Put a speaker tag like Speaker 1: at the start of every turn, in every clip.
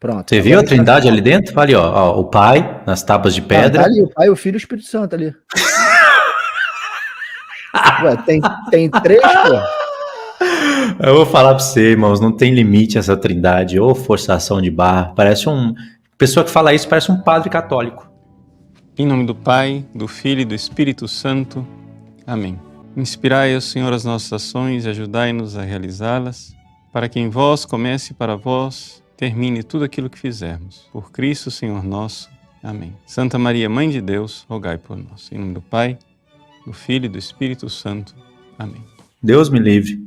Speaker 1: Pronto.
Speaker 2: Você viu a Trindade ali dentro? Ali, ó, o Pai nas tábuas de pedra.
Speaker 1: Tá ali, o Pai, o Filho e o Espírito Santo ali. Ué, tem três, pô.
Speaker 2: Eu vou falar pra você, irmãos, não tem limite essa Trindade, ou forçação de barra. Parece pessoa que fala isso parece um padre católico.
Speaker 3: Em nome do Pai, do Filho e do Espírito Santo. Amém. Inspirai, ó Senhor, as nossas ações e ajudai-nos a realizá-las, para que em vós comece e para vós termine tudo aquilo que fizermos. Por Cristo, Senhor nosso. Amém. Santa Maria, Mãe de Deus, rogai por nós. Em nome do Pai, do Filho e do Espírito Santo. Amém.
Speaker 2: Deus me livre.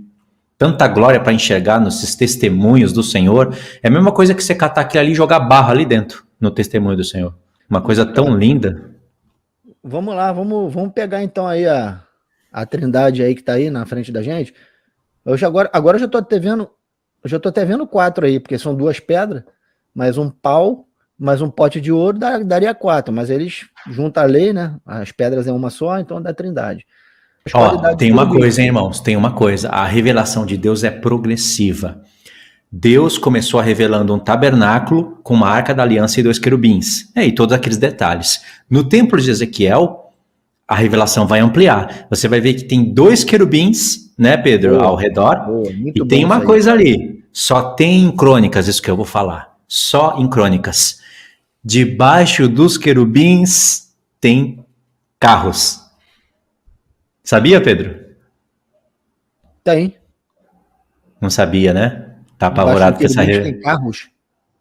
Speaker 2: Tanta glória para enxergar nesses testemunhos do Senhor. É a mesma coisa que você catar aquilo ali e jogar barro ali dentro, no testemunho do Senhor. Uma coisa tão linda.
Speaker 1: Vamos lá, vamos pegar então aí a Trindade aí que tá aí na frente da gente. Agora eu já tô até vendo 4 aí, porque são 2 pedras, mais um pau, mais um pote de ouro, daria 4, mas eles juntam a lei, né? As pedras é uma só, então dá Trindade.
Speaker 2: Ó, tem uma coisa, hein, irmãos? Tem uma coisa. A revelação de Deus é progressiva. Deus começou revelando um tabernáculo com uma arca da aliança e 2 querubins. E todos aqueles detalhes. No templo de Ezequiel, a revelação vai ampliar. Você vai ver que tem 2 querubins, né, Pedro, ao redor. E tem uma coisa ali. Só tem em Crônicas, isso que eu vou falar. Só em Crônicas. Debaixo dos querubins tem carros. Sabia, Pedro?
Speaker 1: Tem.
Speaker 2: Não sabia, né? Tá apavorado com essa revelação.
Speaker 1: Tem carros.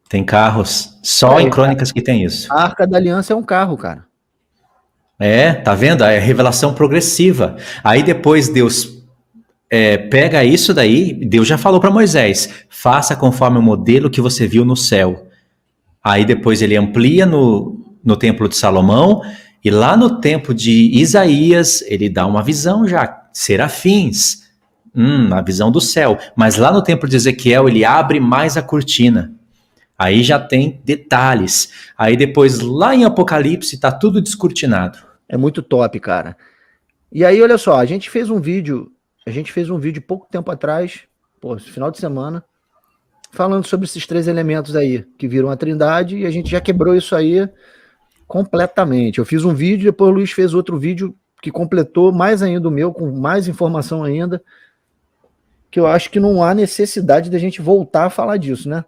Speaker 2: Tem carros. Só em Crônicas que tem isso.
Speaker 1: A Arca da Aliança é um carro, cara.
Speaker 2: Tá vendo? É revelação progressiva. Aí depois Deus pega isso daí, Deus já falou para Moisés, faça conforme o modelo que você viu no céu. Aí depois ele amplia no templo de Salomão, e lá no tempo de Isaías, ele dá uma visão já, serafins, a visão do céu. Mas lá no templo de Ezequiel, ele abre mais a cortina. Aí já tem detalhes. Aí depois, lá em Apocalipse, tá tudo descortinado.
Speaker 1: É muito top, cara. E aí, olha só, a gente fez um vídeo pouco tempo atrás, final de semana, falando sobre esses 3 elementos aí, que viram a Trindade, e a gente já quebrou isso aí completamente. Eu fiz um vídeo, depois o Luiz fez outro vídeo que completou mais ainda o meu, com mais informação ainda, que eu acho que não há necessidade da gente voltar a falar disso, né?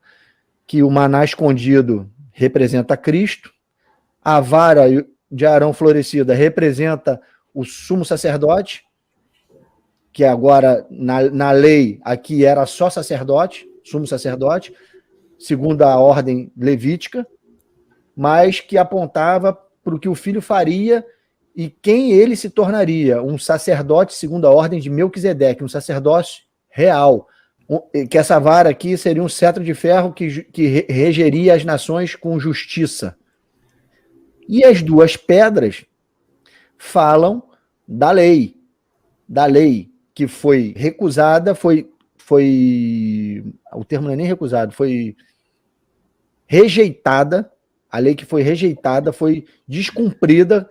Speaker 1: Que o maná escondido representa Cristo, a vara de Arão florescida representa o sumo sacerdote, que agora, na lei, aqui era só sacerdote, sumo sacerdote, segundo a ordem levítica, mas que apontava para o que o filho faria e quem ele se tornaria, um sacerdote segundo a ordem de Melquisedeque, um sacerdócio real, que essa vara aqui seria um cetro de ferro que regeria as nações com justiça. E as 2 pedras falam da lei que foi recusada, o termo não é nem recusado, foi rejeitada. A lei que foi rejeitada foi descumprida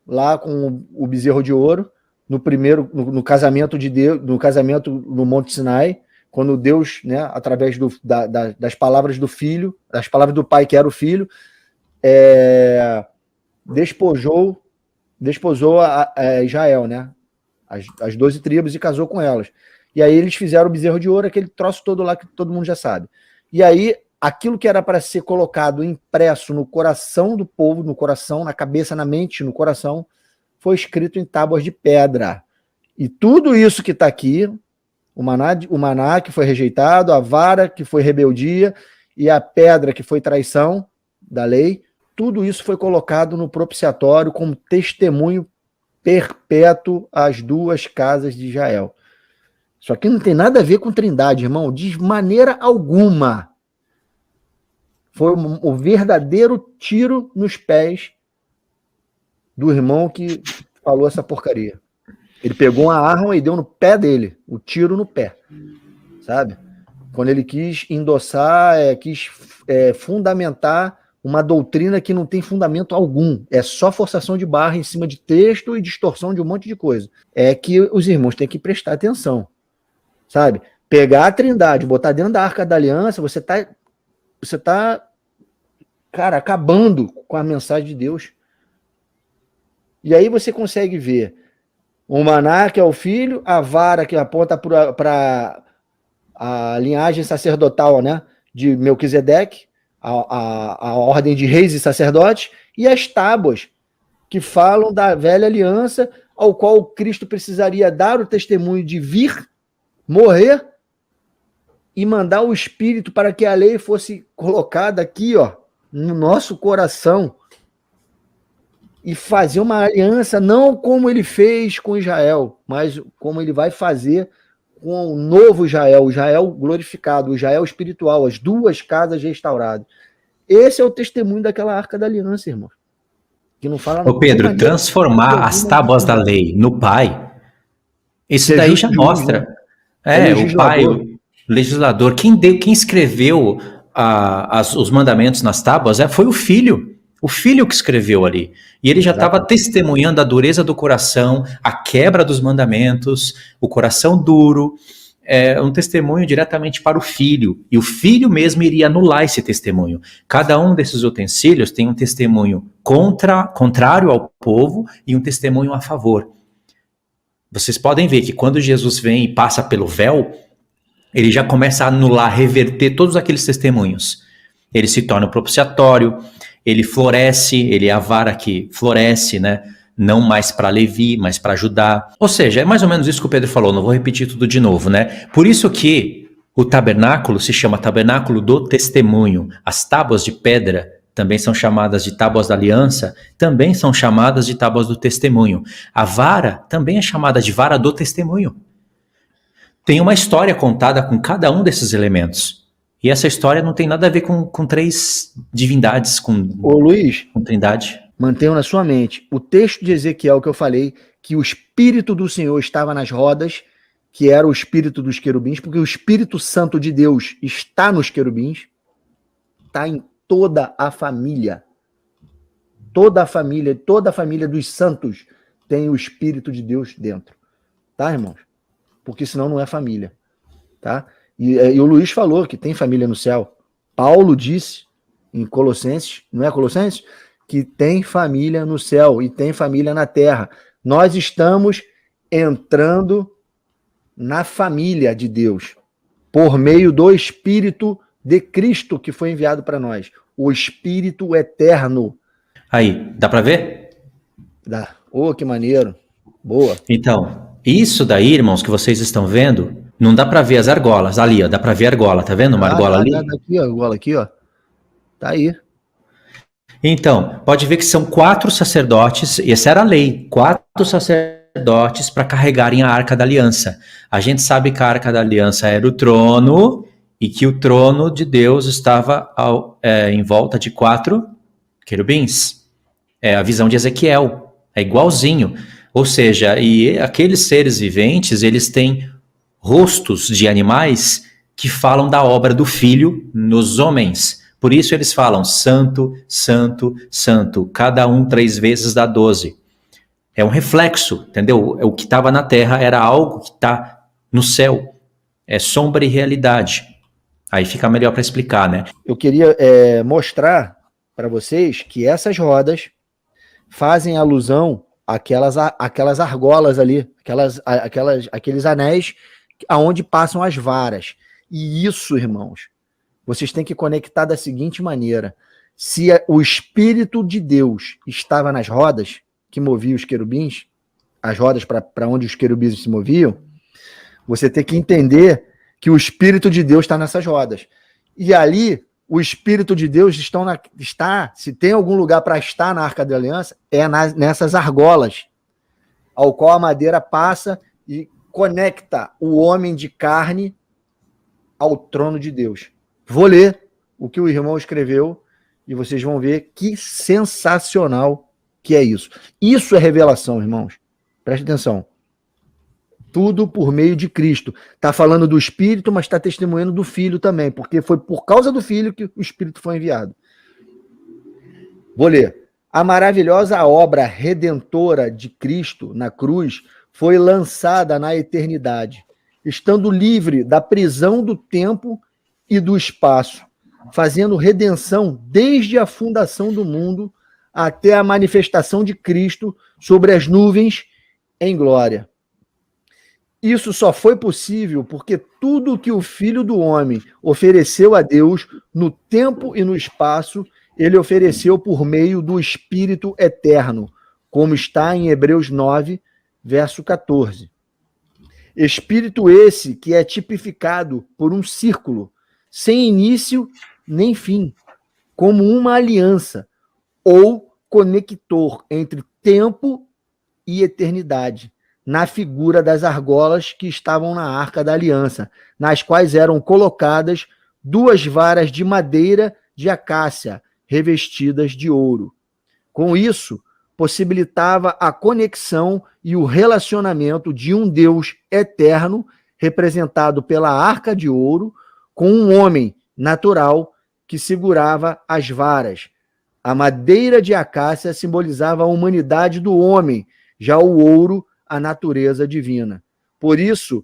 Speaker 1: lá com o bezerro de ouro, no casamento de Deus, no casamento no Monte Sinai, quando Deus, né, através das palavras do filho, das palavras do pai que era o filho, desposou a Israel, né, as 12 tribos, e casou com elas. E aí eles fizeram o bezerro de ouro, aquele troço todo lá que todo mundo já sabe. E aí aquilo que era para ser colocado impresso no coração do povo, no coração, na cabeça, na mente, no coração, foi escrito em tábuas de pedra. E tudo isso que está aqui, o maná que foi rejeitado, a vara que foi rebeldia e a pedra que foi traição da lei, tudo isso foi colocado no propiciatório como testemunho perpétuo às 2 casas de Israel. Isso aqui não tem nada a ver com Trindade, irmão, de maneira alguma. Foi o verdadeiro tiro nos pés do irmão que falou essa porcaria. Ele pegou uma arma e deu no pé dele, o tiro no pé, sabe? Quando ele quis endossar, quis fundamentar uma doutrina que não tem fundamento algum, é só forçação de barra em cima de texto e distorção de um monte de coisa. É que os irmãos têm que prestar atenção, sabe? Pegar a Trindade, botar dentro da Arca da Aliança, você tá cara, acabando com a mensagem de Deus. E aí você consegue ver o maná, que é o filho, a vara, que aponta para a linhagem sacerdotal, né, de Melquisedeque, a ordem de reis e sacerdotes, e as tábuas, que falam da velha aliança, ao qual Cristo precisaria dar o testemunho de vir, morrer, e mandar o Espírito para que a lei fosse colocada aqui, ó, no nosso coração, e fazer uma aliança, não como ele fez com Israel, mas como ele vai fazer com o novo Israel, o Israel glorificado, o Israel espiritual, as duas casas restauradas. Esse é o testemunho daquela Arca da Aliança, irmão. Que não fala.
Speaker 2: Ô Pedro, transformar as tábuas da lei no Pai, isso daí já mostra. O Pai, o legislador, quem escreveu os mandamentos nas tábuas foi o Filho. O Filho que escreveu ali. E ele já estava testemunhando a dureza do coração, a quebra dos mandamentos, o coração duro. É um testemunho diretamente para o Filho. E o Filho mesmo iria anular esse testemunho. Cada um desses utensílios tem um testemunho contrário ao povo e um testemunho a favor. Vocês podem ver que quando Jesus vem e passa pelo véu, ele já começa a anular, reverter todos aqueles testemunhos. Ele se torna propiciatório, ele floresce, ele é a vara que floresce, né? Não mais para Levi, mas para Judá. Ou seja, é mais ou menos isso que o Pedro falou, não vou repetir tudo de novo, né? Por isso que o tabernáculo se chama tabernáculo do testemunho. As tábuas de pedra também são chamadas de tábuas da aliança, também são chamadas de tábuas do testemunho. A vara também é chamada de vara do testemunho. Tem uma história contada com cada um desses elementos. E essa história não tem nada a ver com três divindades, com trindade.
Speaker 1: Mantenham na sua mente o texto de Ezequiel que eu falei, que o Espírito do Senhor estava nas rodas, que era o Espírito dos querubins, porque o Espírito Santo de Deus está nos querubins, está em toda a família. Toda a família dos santos tem o Espírito de Deus dentro. Tá, irmãos? Porque senão não é família. Tá? E o Luiz falou que tem família no céu. Paulo disse em Colossenses, não é Colossenses? Que tem família no céu e tem família na terra. Nós estamos entrando na família de Deus por meio do Espírito de Cristo que foi enviado para nós. O Espírito eterno.
Speaker 2: Aí, dá para ver?
Speaker 1: Dá. Oh, que maneiro. Boa.
Speaker 2: Então, isso daí, irmãos, que vocês estão vendo, não dá para ver as argolas. Ali, ó, dá para ver a argola, tá vendo uma argola ali?
Speaker 1: Dá aqui, ó, a argola aqui, ó. Tá aí.
Speaker 2: Então, pode ver que são 4 sacerdotes, e essa era a lei, 4 sacerdotes para carregarem a Arca da Aliança. A gente sabe que a Arca da Aliança era o trono, e que o trono de Deus estava em volta de 4 querubins. É a visão de Ezequiel, é igualzinho. Ou seja, e aqueles seres viventes, eles têm rostos de animais que falam da obra do Filho nos homens. Por isso eles falam santo, santo, santo. Cada um 3 vezes dá 12. É um reflexo, entendeu? O que estava na terra era algo que está no céu. É sombra e realidade. Aí fica melhor para explicar, né?
Speaker 1: Eu queria mostrar para vocês que essas rodas fazem alusão àquelas argolas ali, aqueles anéis aonde passam as varas. E isso, irmãos, vocês têm que conectar da seguinte maneira. Se o Espírito de Deus estava nas rodas, que movia os querubins, as rodas para onde os querubins se moviam, você tem que entender que o Espírito de Deus está nessas rodas. E ali, o Espírito de Deus está, se tem algum lugar para estar na Arca da Aliança, é nessas argolas, ao qual a madeira passa e conecta o homem de carne ao trono de Deus. Vou ler o que o irmão escreveu e vocês vão ver que sensacional que é isso. Isso é revelação, irmãos. Preste atenção. Tudo por meio de Cristo. Está falando do Espírito, mas está testemunhando do Filho também, porque foi por causa do Filho que o Espírito foi enviado. Vou ler. A maravilhosa obra redentora de Cristo na cruz foi lançada na eternidade, estando livre da prisão do tempo e do espaço. fazendo redenção desde a fundação do mundo até a manifestação de Cristo sobre as nuvens em glória. Isso só foi possível porque tudo que o Filho do Homem ofereceu a Deus no tempo e no espaço, ele ofereceu por meio do Espírito Eterno, como está em Hebreus 9, verso 14. Espírito esse que é tipificado por um círculo, sem início nem fim, como uma aliança, ou conector entre tempo e eternidade, na figura das argolas que estavam na Arca da Aliança, nas quais eram colocadas 2 varas de madeira de acácia, revestidas de ouro. Com isso, possibilitava a conexão e o relacionamento de um Deus eterno, representado pela Arca de Ouro, com um homem natural que segurava as varas. A madeira de acácia simbolizava a humanidade do homem, já o ouro, a natureza divina. Por isso,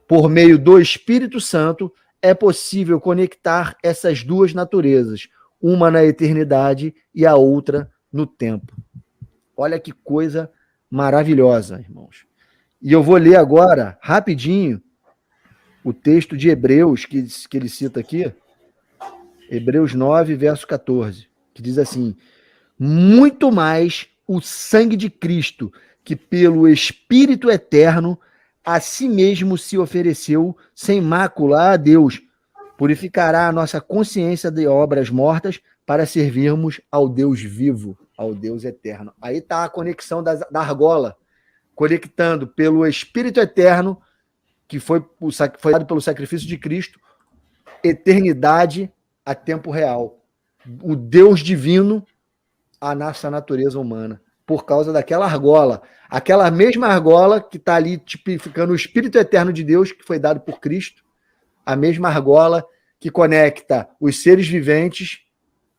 Speaker 1: por meio do Espírito Santo, é possível conectar essas 2 naturezas, uma na eternidade e a outra no tempo. Olha que coisa maravilhosa, irmãos. E eu vou ler agora, rapidinho, o texto de Hebreus, que ele cita aqui, Hebreus 9, verso 14, que diz assim: muito mais o sangue de Cristo, que pelo Espírito Eterno a si mesmo se ofereceu sem mácula a Deus, purificará a nossa consciência de obras mortas para servirmos ao Deus vivo, ao Deus eterno. Aí está a conexão da argola, conectando pelo Espírito Eterno, que foi dado pelo sacrifício de Cristo, eternidade a tempo real. O Deus divino, a nossa natureza humana, por causa daquela argola. Aquela mesma argola que está ali tipificando o Espírito Eterno de Deus, que foi dado por Cristo, a mesma argola que conecta os seres viventes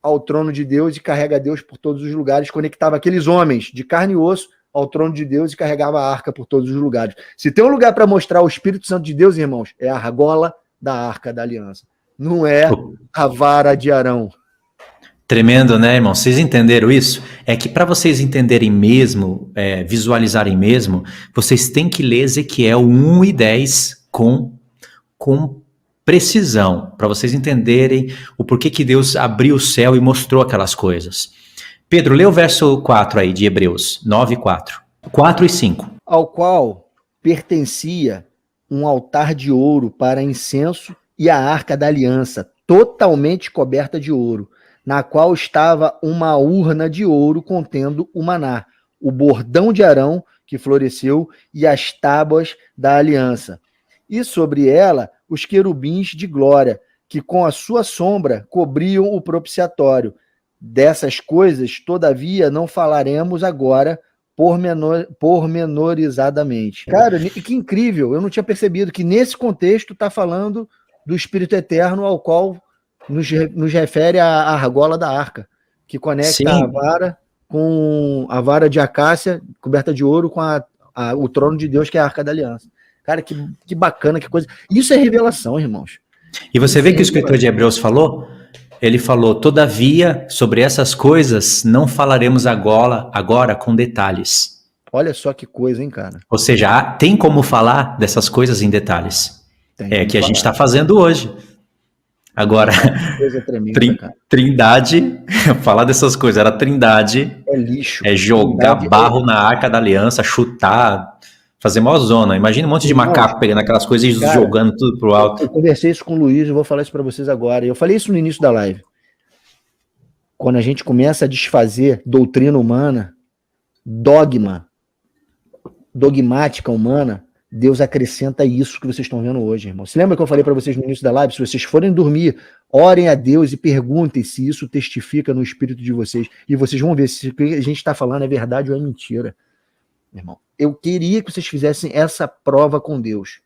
Speaker 1: ao trono de Deus e carrega Deus por todos os lugares, conectava aqueles homens de carne e osso ao trono de Deus e carregava a arca por todos os lugares. Se tem um lugar para mostrar o Espírito Santo de Deus, irmãos, é a argola da Arca da Aliança. Não é a vara de Arão.
Speaker 2: Tremendo, né, irmão? Vocês entenderam isso? É que para vocês entenderem mesmo, visualizarem mesmo, vocês têm que ler Ezequiel 1 e 10 com precisão, para vocês entenderem o porquê que Deus abriu o céu e mostrou aquelas coisas. Pedro, lê o verso 4 aí de Hebreus 9, 4. 4 e 5.
Speaker 1: Ao qual pertencia um altar de ouro para incenso e a Arca da Aliança, totalmente coberta de ouro, na qual estava uma urna de ouro contendo o maná, o bordão de Arão que floresceu e as tábuas da aliança. E sobre ela os querubins de glória, que com a sua sombra cobriam o propiciatório. Dessas coisas, todavia, não falaremos agora pormenorizadamente. Cara, que incrível, eu não tinha percebido que nesse contexto está falando do Espírito Eterno ao qual nos refere a argola da arca, que conecta Sim. a vara com a vara de acácia coberta de ouro com o trono de Deus, que é a Arca da Aliança. Cara, que bacana, que coisa. Isso é revelação, irmãos.
Speaker 2: E você vê que o escritor de Hebreus falou? Ele falou, todavia, sobre essas coisas não falaremos agora com detalhes.
Speaker 1: Olha só que coisa, hein, cara?
Speaker 2: Ou seja, tem como falar dessas coisas em detalhes. É que a gente está fazendo hoje. Agora,
Speaker 1: coisa tremenda,
Speaker 2: Trindade, falar dessas coisas, era Trindade.
Speaker 1: É lixo.
Speaker 2: É jogar barro na Arca da Aliança, chutar, fazer mó zona. Imagina um monte de macaco pegando aquelas coisas e jogando tudo pro alto.
Speaker 1: Eu conversei isso com o Luiz, eu vou falar isso para vocês agora. Eu falei isso no início da live. Quando a gente começa a desfazer doutrina humana, dogmática humana, Deus acrescenta isso que vocês estão vendo hoje, irmão. Se lembra que eu falei para vocês no início da live? Se vocês forem dormir, orem a Deus e perguntem se isso testifica no espírito de vocês. E vocês vão ver se o que a gente está falando é verdade ou é mentira. Irmão, eu queria que vocês fizessem essa prova com Deus.